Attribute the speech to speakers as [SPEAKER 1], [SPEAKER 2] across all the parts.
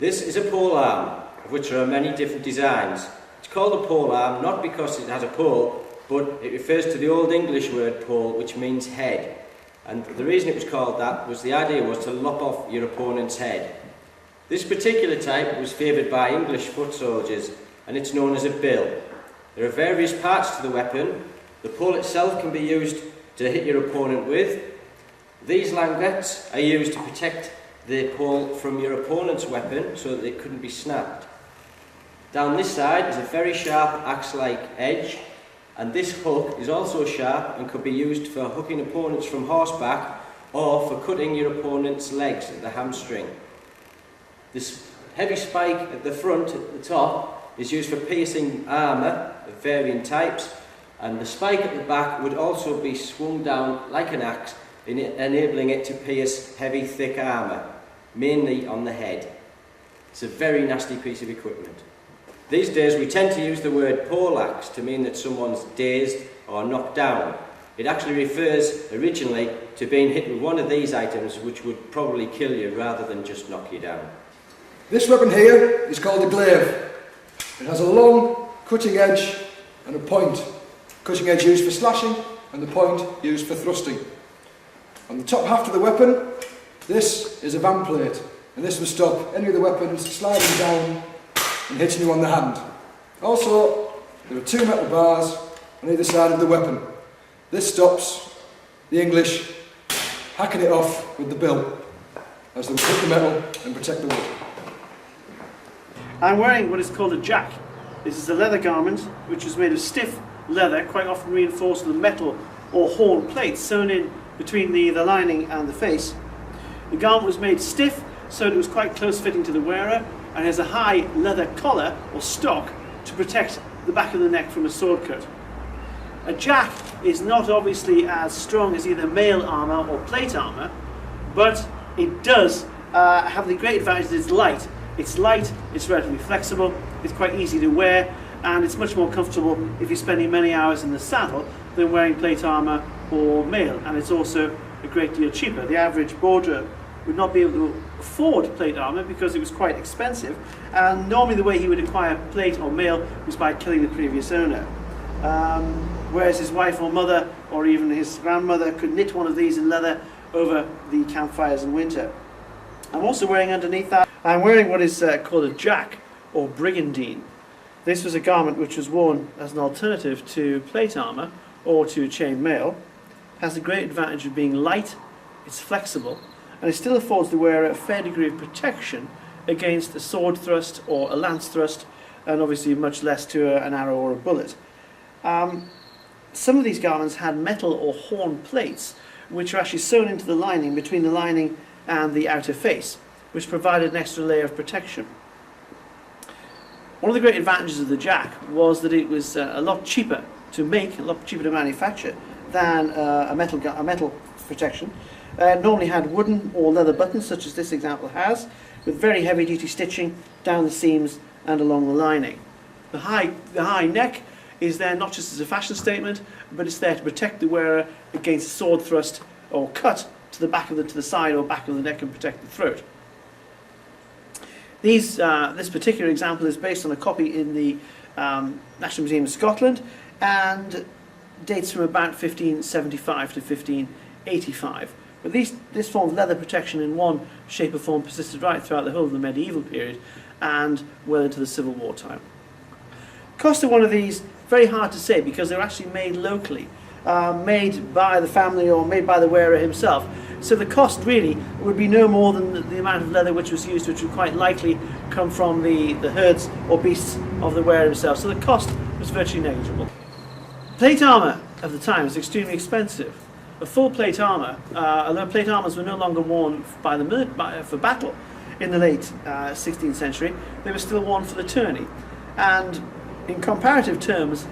[SPEAKER 1] This is a pole arm, of which there are many different designs. It's called a pole arm not because it has a pole, but it refers to the Old English word pole, which means head. And the reason it was called that was the idea was to lop off your opponent's head. This particular type was favoured by English foot soldiers, and it's known as a bill. There are various parts to the weapon. The pole itself can be used to hit your opponent with. These langlets are used to protect the pole from your opponent's weapon so that it couldn't be snapped. Down this side is a very sharp axe-like edge, and this hook is also sharp and could be used for hooking opponents from horseback or for cutting your opponent's legs at the hamstring. This heavy spike at the front, at the top, is used for piercing armour of varying types, and the spike at the back would also be swung down like an axe, enabling it to pierce heavy, thick armour, mainly on the head. It's a very nasty piece of equipment. These days we tend to use the word poleaxe to mean that someone's dazed or knocked down. It actually refers originally to being hit with one of these items, which would probably kill you rather than just knock you down.
[SPEAKER 2] This weapon here is called a glaive. It has a long cutting edge and a point. Cutting edge used for slashing and the point used for thrusting. On the top half of the weapon, this is a van plate, and this will stop any of the weapons sliding down and hitting you on the hand. Also, there are two metal bars on either side of the weapon. This stops the English hacking it off with the bill as they cut the metal and protect the wood.
[SPEAKER 3] I'm wearing what is called a jack. This is a leather garment which is made of stiff leather, quite often reinforced with metal or horn plates sewn in between the lining and the face. The garment was made stiff so that it was quite close fitting to the wearer and has a high leather collar or stock to protect the back of the neck from a sword cut. A jack is not obviously as strong as either mail armour or plate armour, but it does have the great advantage that it's light. It's light, it's relatively flexible, it's quite easy to wear, and it's much more comfortable if you're spending many hours in the saddle than wearing plate armour or mail, and it's also a great deal cheaper. The average borderer would not be able to afford plate armour because it was quite expensive, and normally the way he would acquire plate or mail was by killing the previous owner. Whereas his wife or mother or even his grandmother could knit one of these in leather over the campfires in winter. I'm also wearing underneath that, I'm wearing what is called a jack or brigandine. This was a garment which was worn as an alternative to plate armour or to chain mail. It has the great advantage of being light, it's flexible, and it still affords the wearer a fair degree of protection against a sword thrust or a lance thrust, and obviously much less to an arrow or a bullet. Some of these garments had metal or horn plates which are actually sewn into the lining between the lining and the outer face, which provided an extra layer of protection. One of the great advantages of the jack was that it was a lot cheaper to make, a lot cheaper to manufacture than a metal protection. It normally had wooden or leather buttons, such as this example has, with very heavy duty stitching down the seams and along the lining. The high neck is there not just as a fashion statement, but it's there to protect the wearer against sword thrust or cut to the back of to the side or back of the neck and protect the throat. This particular example is based on a copy in the National Museum of Scotland and dates from about 1575 to 1585. But this form of leather protection in one shape or form persisted right throughout the whole of the medieval period and well into the Civil War time. Cost of one of these, very hard to say because they're actually made locally, made by the family or made by the wearer himself. So the cost really would be no more than the amount of leather which was used, which would quite likely come from the herds or beasts of the wearer himself. So the cost was virtually negligible. Plate armour of the time was extremely expensive. A full plate armour, although plate armours were no longer worn for battle in the late 16th century, they were still worn for the tourney. And in comparative terms,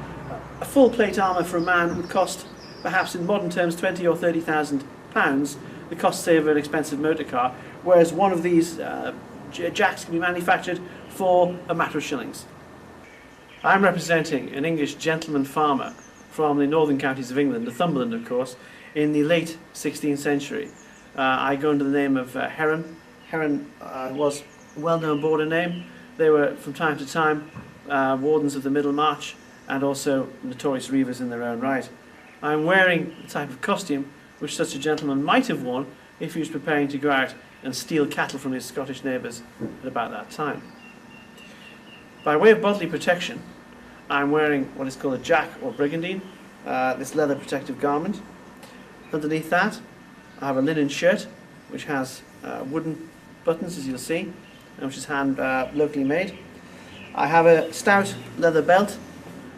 [SPEAKER 3] a full plate armour for a man would cost, perhaps in modern terms, £20,000 or £30,000, the cost, say, of an expensive motor car, whereas one of these jacks can be manufactured for a matter of shillings. I'm representing an English gentleman farmer from the northern counties of England, Northumberland of course, in the late 16th century. I go under the name of Heron. Heron was a well-known border name. They were, from time to time, wardens of the Middlemarch and also notorious reivers in their own right. I'm wearing the type of costume which such a gentleman might have worn if he was preparing to go out and steal cattle from his Scottish neighbours at about that time. By way of bodily protection, I'm wearing what is called a jack or brigandine, this leather protective garment. Underneath that, I have a linen shirt which has wooden buttons, as you'll see, and which is locally made. I have a stout leather belt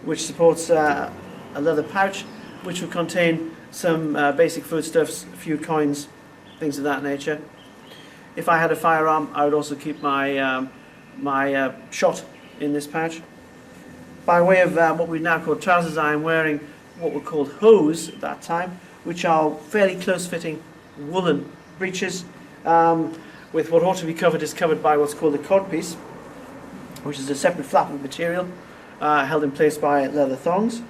[SPEAKER 3] which supports a leather pouch which will contain some basic foodstuffs, a few coins, things of that nature. If I had a firearm, I would also keep my shot in this pouch. By way of what we now call trousers, I am wearing what were called hose at that time, which are fairly close-fitting woolen breeches, with what ought to be covered is covered by what's called a codpiece, which is a separate flap of material held in place by leather thongs.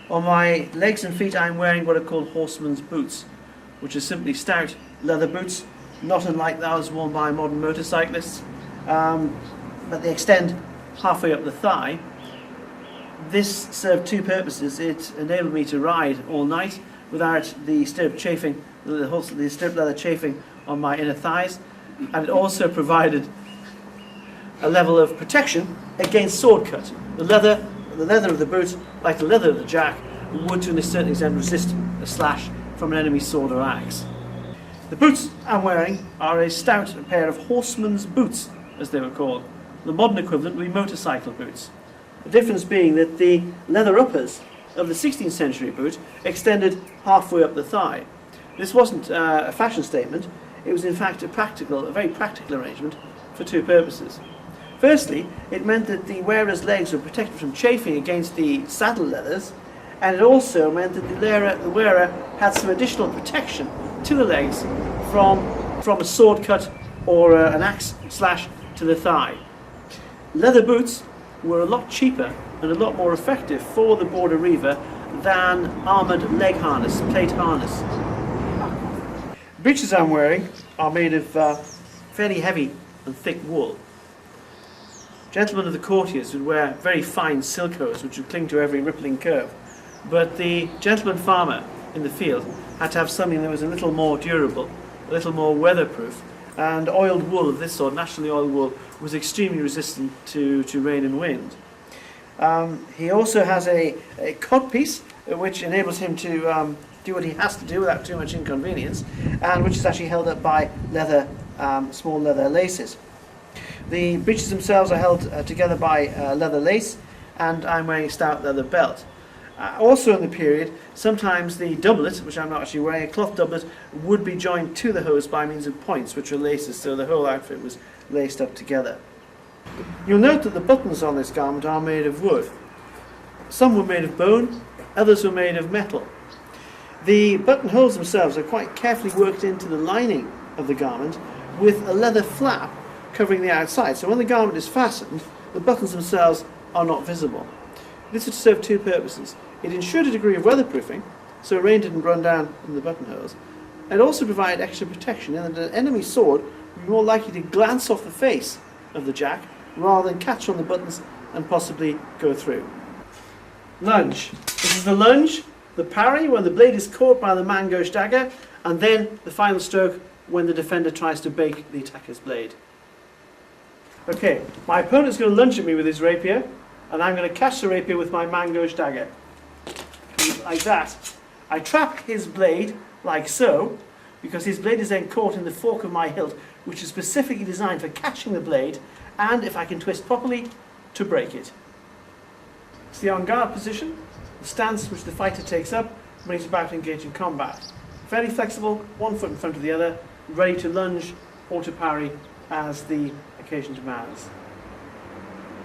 [SPEAKER 3] On my legs and feet I'm wearing what are called horseman's boots, which are simply stout leather boots, not unlike those worn by modern motorcyclists, but they extend halfway up the thigh. This served two purposes. It enabled me to ride all night without the stirrup chafing, the stirrup leather chafing on my inner thighs, and it also provided a level of protection against sword cut. The leather of the boot, like the leather of the jack, would to a certain extent resist a slash from an enemy's sword or axe. The boots I'm wearing are a stout pair of horseman's boots, as they were called. The modern equivalent would be motorcycle boots. The difference being that the leather uppers of the 16th century boot extended halfway up the thigh. This wasn't a fashion statement, it was in fact a very practical arrangement for two purposes. Firstly, it meant that the wearer's legs were protected from chafing against the saddle leathers, and it also meant that the wearer had some additional protection to the legs from a sword cut or an axe slash to the thigh. Leather boots were a lot cheaper and a lot more effective for the Border Reiver than armoured leg harness, plate harness. The breeches I'm wearing are made of fairly heavy and thick wool. Gentlemen of the courtiers would wear very fine silk hose which would cling to every rippling curve, but the gentleman farmer in the field had to have something that was a little more durable, a little more weatherproof, and oiled wool of this sort, nationally oiled wool, was extremely resistant to rain and wind. He also has a codpiece which enables him to do what he has to do without too much inconvenience, and which is actually held up by small leather laces. The breeches themselves are held together by leather lace, and I'm wearing a stout leather belt. Also in the period, sometimes the doublet, which I'm not actually wearing, a cloth doublet, would be joined to the hose by means of points, which are laces, so the whole outfit was laced up together. You'll note that the buttons on this garment are made of wood. Some were made of bone, others were made of metal. The buttonholes themselves are quite carefully worked into the lining of the garment with a leather flap covering the outside, so when the garment is fastened, the buttons themselves are not visible. This would serve two purposes. It ensured a degree of weatherproofing, so rain didn't run down in the buttonholes, and it also provided extra protection in that an enemy sword would be more likely to glance off the face of the jack rather than catch on the buttons and possibly go through. Lunge. This is the lunge, the parry when the blade is caught by the man gauche dagger, and then the final stroke when the defender tries to bake the attacker's blade. Okay, my opponent's going to lunge at me with his rapier, and I'm going to catch the rapier with my man gauche dagger. Like that. I trap his blade, like so, because his blade is then caught in the fork of my hilt, which is specifically designed for catching the blade, and, if I can twist properly, to break it. It's the en garde position, the stance which the fighter takes up, brings about to engage in combat. Fairly flexible, one foot in front of the other, ready to lunge or to parry as the occasion demands.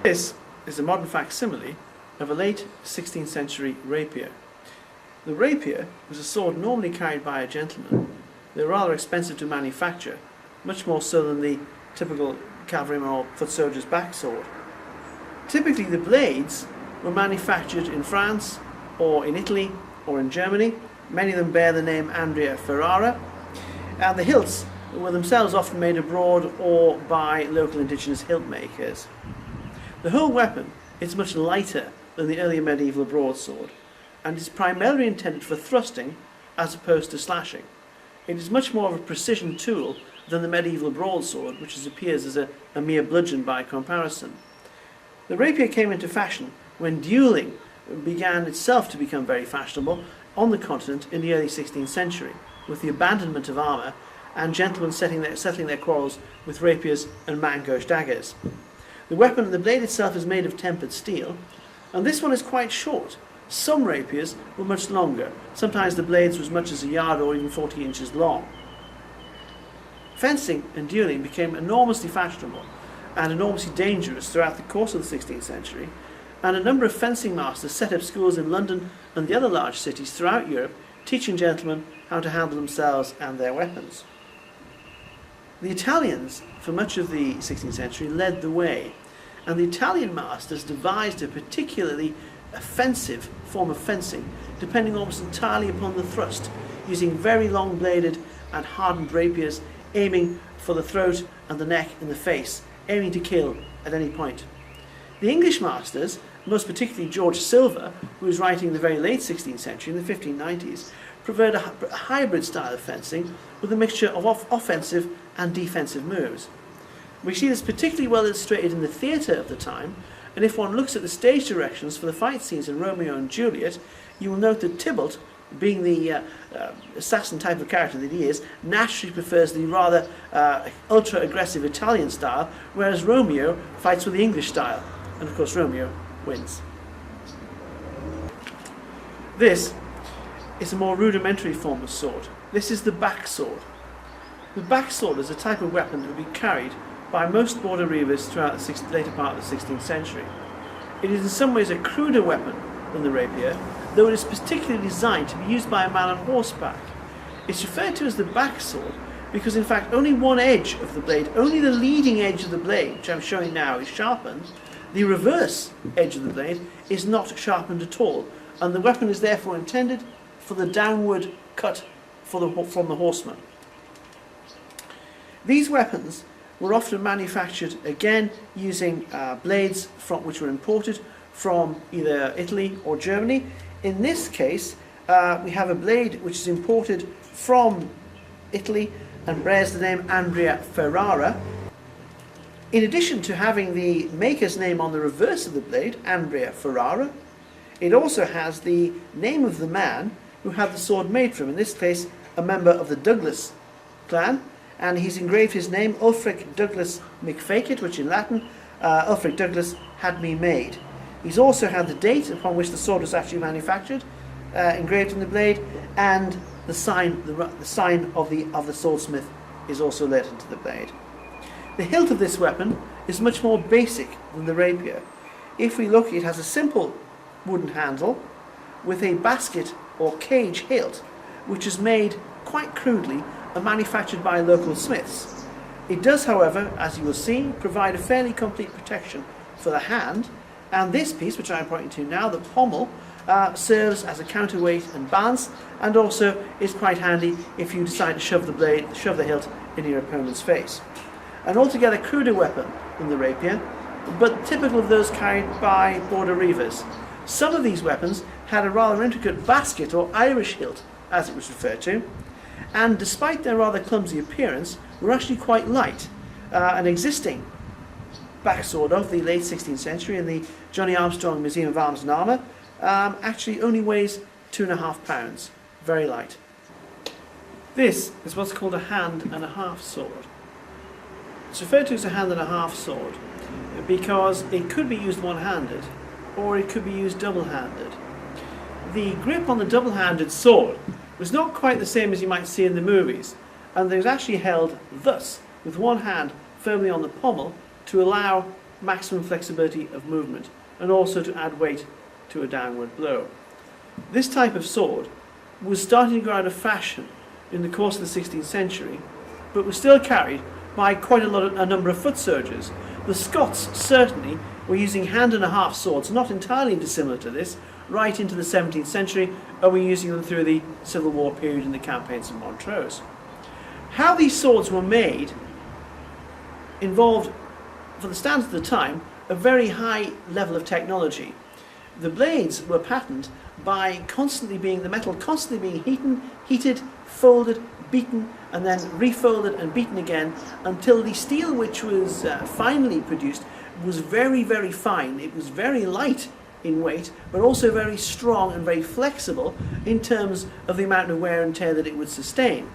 [SPEAKER 3] This is a modern facsimile of a late 16th century rapier. The rapier was a sword normally carried by a gentleman. They were rather expensive to manufacture, much more so than the typical cavalryman or foot soldier's back sword. Typically the blades were manufactured in France or in Italy or in Germany. Many of them bear the name Andrea Ferrara, and the hilts were themselves often made abroad or by local indigenous hilt makers. The whole weapon is much lighter than the earlier medieval broadsword, and is primarily intended for thrusting as opposed to slashing. It is much more of a precision tool than the medieval broadsword, which appears as a mere bludgeon by comparison. The rapier came into fashion when duelling began itself to become very fashionable on the continent in the early 16th century, with the abandonment of armour and gentlemen settling their quarrels with rapiers and main-gauche daggers. The weapon, the blade itself, is made of tempered steel, and this one is quite short. Some rapiers were much longer. Sometimes the blades were as much as a yard or even 40 inches long. Fencing and duelling became enormously fashionable and enormously dangerous throughout the course of the 16th century, and a number of fencing masters set up schools in London and the other large cities throughout Europe, teaching gentlemen how to handle themselves and their weapons. The Italians, for much of the 16th century, led the way, and the Italian masters devised a particularly offensive form of fencing, depending almost entirely upon the thrust, using very long-bladed and hardened rapiers, aiming for the throat and the neck and the face, aiming to kill at any point. The English masters, most particularly George Silver, who was writing in the very late 16th century, in the 1590s, preferred a hybrid style of fencing with a mixture of offensive and defensive moves. We see this particularly well illustrated in the theatre of the time, and if one looks at the stage directions for the fight scenes in Romeo and Juliet, you will note that Tybalt, being the assassin type of character that he is, naturally prefers the rather ultra-aggressive Italian style, whereas Romeo fights with the English style, and of course Romeo wins. This is a more rudimentary form of sword. This is the backsword. The backsword is a type of weapon that would be carried by most Border Reivers throughout the later part of the 16th century. It is in some ways a cruder weapon than the rapier, though it is particularly designed to be used by a man on horseback. It's referred to as the backsword because in fact only one edge of the blade, only the leading edge of the blade, which I'm showing now, is sharpened. The reverse edge of the blade is not sharpened at all, and the weapon is therefore intended for the downward cut from the horseman. These weapons were often manufactured again using blades which were imported from either Italy or Germany. In this case, we have a blade which is imported from Italy and bears the name Andrea Ferrara. In addition to having the maker's name on the reverse of the blade, Andrea Ferrara, it also has the name of the man who had the sword made for him, in this case a member of the Douglas clan, and he's engraved his name, Ulfric Douglas McFakit, which in Latin, Ulfric Douglas had me made. He's also had the date upon which the sword was actually manufactured, engraved in the blade, and the sign of the swordsmith is also let into the blade. The hilt of this weapon is much more basic than the rapier. If we look, it has a simple wooden handle with a basket or cage hilt, which is made quite crudely and manufactured by local smiths. It does, however, as you will see, provide a fairly complete protection for the hand, and this piece, which I'm pointing to now, the pommel, serves as a counterweight and balance, and also is quite handy if you decide to shove the hilt in your opponent's face. An altogether cruder weapon than the rapier, but typical of those carried by Border Reivers. Some of these weapons had a rather intricate basket or Irish hilt, as it was referred to, and despite their rather clumsy appearance, were actually quite light. An existing backsword of the late 16th century in the Johnny Armstrong Museum of Arms and Armour actually only weighs 2.5 pounds, very light. This is what's called a hand and a half sword. It's referred to as a hand and a half sword because it could be used one-handed or it could be used double-handed. The grip on the double-handed sword was not quite the same as you might see in the movies, and it was actually held thus, with one hand firmly on the pommel to allow maximum flexibility of movement and also to add weight to a downward blow. This type of sword was starting to go out of fashion in the course of the 16th century, but was still carried by quite a number of foot soldiers. The Scots certainly were using hand and a half swords, not entirely dissimilar to this, right into the 17th century, and were using them through the Civil War period in the campaigns of Montrose. How these swords were made involved, for the standards of the time, a very high level of technology. The blades were patterned by the metal constantly being heated, folded, beaten, and then refolded and beaten again until the steel which was finally produced was very, very fine. It was very light in weight, but also very strong and very flexible in terms of the amount of wear and tear that it would sustain.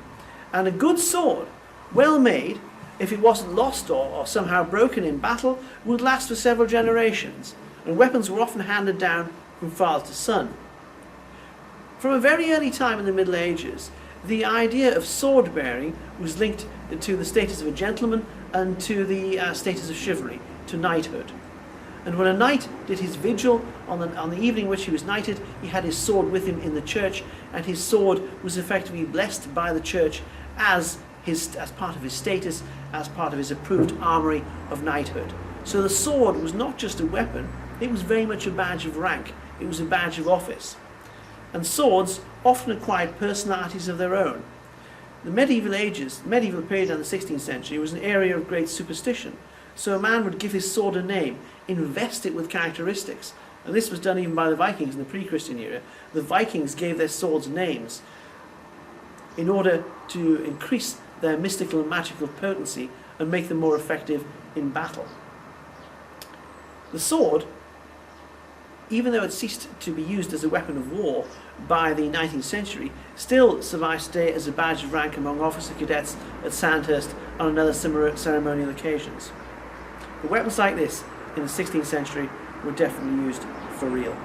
[SPEAKER 3] And a good sword, well made, if it wasn't lost or somehow broken in battle, would last for several generations, and weapons were often handed down from father to son. From a very early time in the Middle Ages, the idea of sword bearing was linked to the status of a gentleman and to the status of chivalry, to knighthood. And when a knight did his vigil on the evening in which he was knighted, he had his sword with him in the church, and his sword was effectively blessed by the church as part of his status, as part of his approved armoury of knighthood. So the sword was not just a weapon, it was very much a badge of rank, it was a badge of office. And swords often acquired personalities of their own. The medieval period and the 16th century was an area of great superstition. So a man would give his sword a name, invest it with characteristics. And this was done even by the Vikings in the pre-Christian era. The Vikings gave their swords names in order to increase their mystical and magical potency and make them more effective in battle. The sword, even though it ceased to be used as a weapon of war by the 19th century, still survives today as a badge of rank among officer cadets at Sandhurst on other similar ceremonial occasions. But weapons like this in the 16th century were definitely used for real.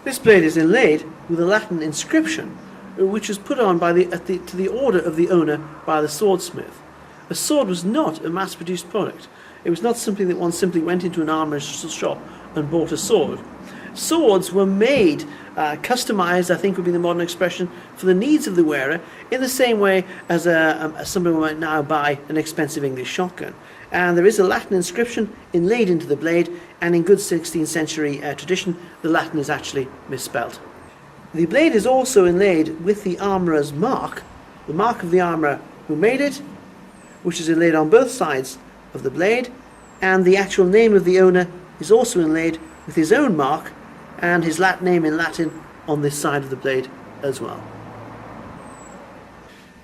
[SPEAKER 3] This blade is inlaid with a Latin inscription, which was put on to the order of the owner by the swordsmith. A sword was not a mass-produced product. It was not something that one simply went into an armourer's shop and bought a sword. Swords were made, customized, I think would be the modern expression, for the needs of the wearer, in the same way as somebody might now buy an expensive English shotgun. And there is a Latin inscription inlaid into the blade, and in good 16th century tradition, the Latin is actually misspelt. The blade is also inlaid with the armourer's mark, the mark of the armourer who made it, which is inlaid on both sides of the blade, and the actual name of the owner is also inlaid with his own mark and his name in Latin on this side of the blade as well.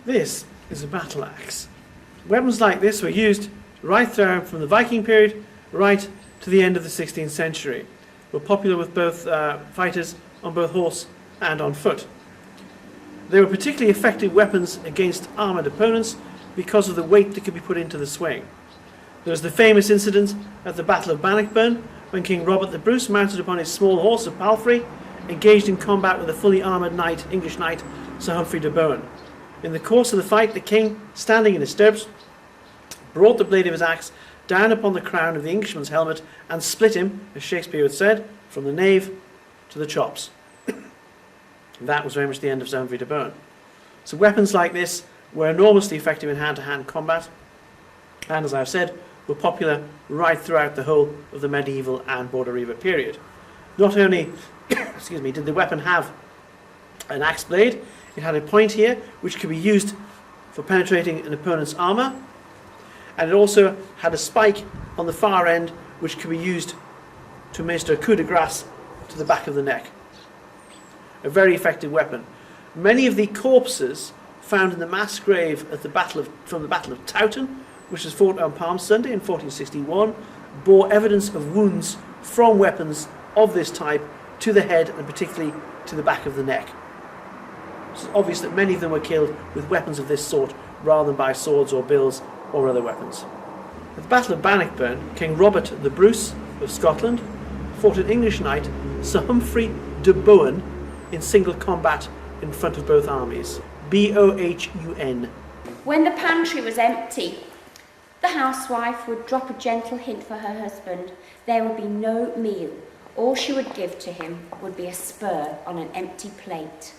[SPEAKER 3] This is a battle axe. Weapons like this were used right through from the Viking period right to the end of the 16th century. Were popular with both fighters on both horse and on foot. They were particularly effective weapons against armoured opponents because of the weight that could be put into the swing. There was the famous incident at the Battle of Bannockburn when King Robert the Bruce, mounted upon his small horse of palfrey, engaged in combat with a fully armoured knight, English knight, Sir Humphrey de Bohun. In the course of the fight, the king, standing in his stirrups, brought the blade of his axe down upon the crown of the Englishman's helmet and split him, as Shakespeare had said, from the nave to the chops. That was very much the end of Sir Humphrey de Bohun. So weapons like this were enormously effective in hand-to-hand combat, and as I've said, were popular right throughout the whole of the medieval and Border Reiver period. Not only did the weapon have an axe blade, it had a point here which could be used for penetrating an opponent's armour, and it also had a spike on the far end which could be used to administer a coup de grace to the back of the neck. A very effective weapon. Many of the corpses found in the mass grave from the Battle of Towton, which was fought on Palm Sunday in 1461, bore evidence of wounds from weapons of this type to the head and particularly to the back of the neck. It's obvious that many of them were killed with weapons of this sort rather than by swords or bills or other weapons. At the Battle of Bannockburn, King Robert the Bruce of Scotland fought an English knight, Sir Humphrey de Bohun, in single combat in front of both armies. B-O-H-U-N.
[SPEAKER 4] When the pantry was empty, the housewife would drop a gentle hint for her husband. There would be no meal. All she would give to him would be a spur on an empty plate.